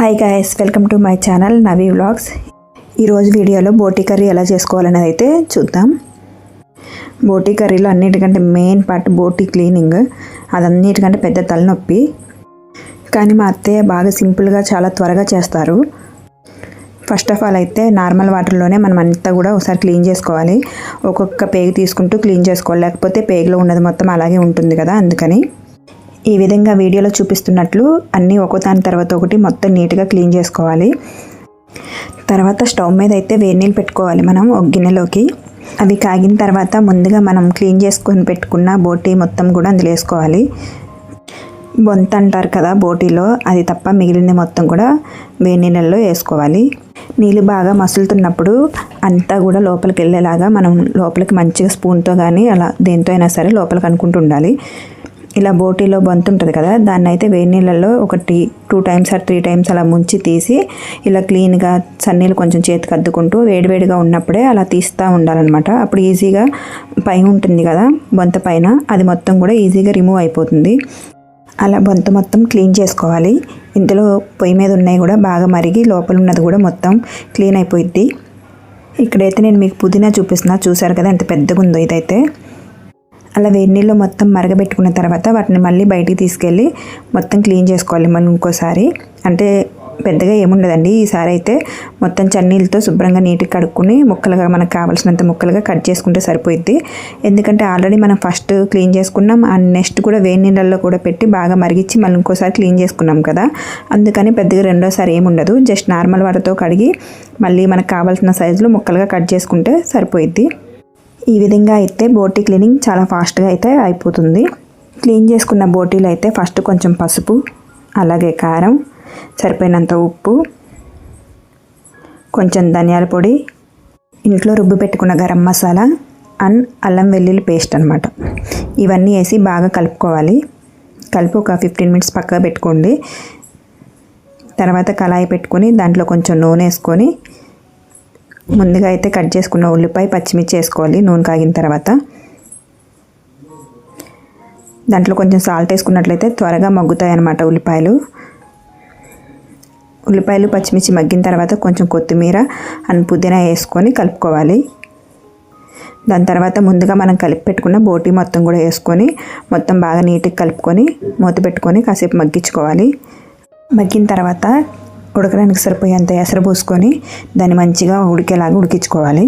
Hi guys, welcome to my channel Navi vlogs. ఈరోజు వీడియోలో బోటీ curry ఎలా చేసుకోవాలనేది అయితే చూద్దాం. బోటీ కర్రీలో అన్నిటికంటే మెయిన్ పార్ట్ బోటీ క్లీనింగ్. అదన్నిటికంటే పెద్ద తలనొప్పి. కానీ మా అత్తయ్య బాగా సింపుల్గా చాలా త్వరగా చేస్తారు. ఫస్ట్ ఆఫ్ ఆల్ అయితే నార్మల్ వాటర్లోనే మనం అంతా కూడా ఒకసారి క్లీన్ చేసుకోవాలి. ఒక్కొక్క పేగు తీసుకుంటూ క్లీన్ చేసుకోవాలి, లేకపోతే పేగులో ఉన్నది మొత్తం అలాగే ఉంటుంది కదా. అందుకని ఈ విధంగా వీడియోలో చూపిస్తున్నట్లు అన్నీ ఒకదాని తర్వాత ఒకటి మొత్తం నీట్గా క్లీన్ చేసుకోవాలి. తర్వాత స్టవ్ మీద అయితే వేడి నీళ్ళు పెట్టుకోవాలి మనం ఒక గిన్నెలోకి. అవి కాగిన తర్వాత ముందుగా మనం క్లీన్ చేసుకొని పెట్టుకున్న బోటీ మొత్తం కూడా అందులో వేసుకోవాలి. బొంత అంటారు కదా బోటీలో, అది తప్ప మిగిలిన మొత్తం కూడా వేడి నీళ్ళల్లో వేసుకోవాలి. నీళ్ళు బాగా మసులుతున్నప్పుడు అంతా కూడా లోపలికి వెళ్ళేలాగా మనం లోపలికి మంచిగా స్పూన్తో కానీ అలా దేంతో అయినా సరే లోపలికి అనుకుంటూ ఉండాలి. ఇలా బోటీలో బొంత ఉంటుంది కదా, దాన్ని అయితే వేడి నీళ్ళల్లో 2 times or 3 times అలా ముంచి తీసి ఇలా క్లీన్గా సన్నీళ్ళు కొంచెం చేతికి అద్దుకుంటూ వేడివేడిగా ఉన్నప్పుడే అలా తీస్తూ ఉండాలన్నమాట. అప్పుడు ఈజీగా పై ఉంటుంది కదా బొంత పైన, అది మొత్తం కూడా ఈజీగా రిమూవ్ అయిపోతుంది. అలా బొంత మొత్తం క్లీన్ చేసుకోవాలి. ఇందులో పొయ్యి మీద ఉన్నాయి కూడా బాగా మరిగి లోపల ఉన్నది కూడా మొత్తం క్లీన్ అయిపోయిద్ది. ఇక్కడైతే నేను మీకు పుదీనా చూపిస్తున్నా, చూసారు కదా ఎంత పెద్దగా ఉందో ఇదైతే. అలా వేడి నీళ్ళు మొత్తం మరగబెట్టుకున్న తర్వాత వాటిని మళ్ళీ బయటికి తీసుకెళ్ళి మొత్తం క్లీన్ చేసుకోవాలి మనం ఇంకోసారి. అంటే పెద్దగా ఏముండదండి, ఈసారి అయితే మొత్తం చన్నీళ్ళతో శుభ్రంగా నీట్గా కడుక్కుని ముక్కలుగా మనకు కావాల్సినంత ముక్కలుగా కట్ చేసుకుంటే సరిపోయిద్ది. ఎందుకంటే ఆల్రెడీ మనం ఫస్ట్ క్లీన్ చేసుకున్నాం, అండ్ నెక్స్ట్ కూడా వేడి నీళ్ళల్లో కూడా పెట్టి బాగా మరిగించి మళ్ళీ ఇంకోసారి క్లీన్ చేసుకున్నాం కదా. అందుకని పెద్దగా రెండోసారి ఏముండదు, జస్ట్ నార్మల్ వాటర్తో కడిగి మళ్ళీ మనకు కావాల్సిన సైజులో ముక్కలుగా కట్ చేసుకుంటే సరిపోయిద్ది. ఈ విధంగా అయితే బోటీ క్లీనింగ్ చాలా ఫాస్ట్గా అయితే అయిపోతుంది. క్లీన్ చేసుకున్న బోటీలు అయితే ఫస్ట్ కొంచెం పసుపు, అలాగే కారం, సరిపోయినంత ఉప్పు, కొంచెం ధనియాల పొడి, ఇంట్లో రుబ్బు పెట్టుకున్న గరం మసాలా అండ్ అల్లం వెల్లుల్లి పేస్ట్ అనమాట. ఇవన్నీ వేసి బాగా కలుపుకోవాలి. కలిపి ఒక 15 minutes పక్కగా పెట్టుకోండి. తర్వాత కళాయి పెట్టుకొని దాంట్లో కొంచెం నూనె వేసుకొని ముందుగా అయితే కట్ చేసుకున్న ఉల్లిపాయ పచ్చిమిర్చి వేసుకోవాలి. నూనె కాగిన తర్వాత దాంట్లో కొంచెం సాల్ట్ వేసుకున్నట్లయితే త్వరగా మగ్గుతాయి అన్నమాట ఉల్లిపాయలు పచ్చిమిర్చి మగ్గిన తర్వాత కొంచెం కొత్తిమీర అండ్ పుదీనా వేసుకొని కలుపుకోవాలి. దాని తర్వాత ముందుగా మనం కలిపి పెట్టుకున్న బోటీ మొత్తం కూడా వేసుకొని మొత్తం బాగా నీట్గా కలుపుకొని మూత పెట్టుకొని కాసేపు మగ్గించుకోవాలి. మగ్గిన తర్వాత ఉడకడానికి సరిపోయేంత ఎసరు పోసుకొని దాన్ని మంచిగా ఉడికేలాగా ఉడికించుకోవాలి.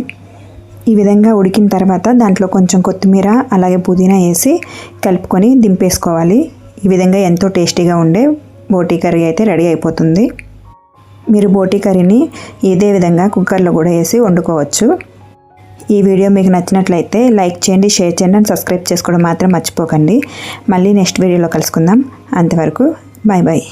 ఈ విధంగా ఉడికిన తర్వాత దాంట్లో కొంచెం కొత్తిమీర అలాగే పుదీనా వేసి కలుపుకొని దింపేసుకోవాలి. ఈ విధంగా ఎంతో టేస్టీగా ఉండే బోటీ కర్రీ అయితే రెడీ అయిపోతుంది. మీరు బోటీ కర్రీని ఇదే విధంగా కుక్కర్లో కూడా వేసి వండుకోవచ్చు. ఈ వీడియో మీకు నచ్చినట్లయితే లైక్ చేయండి, షేర్ చేయండి అండ్ సబ్స్క్రైబ్ చేసుకోవడం మాత్రం మర్చిపోకండి. మళ్ళీ నెక్స్ట్ వీడియోలో కలుసుకుందాం. అంతవరకు బాయ్ బాయ్.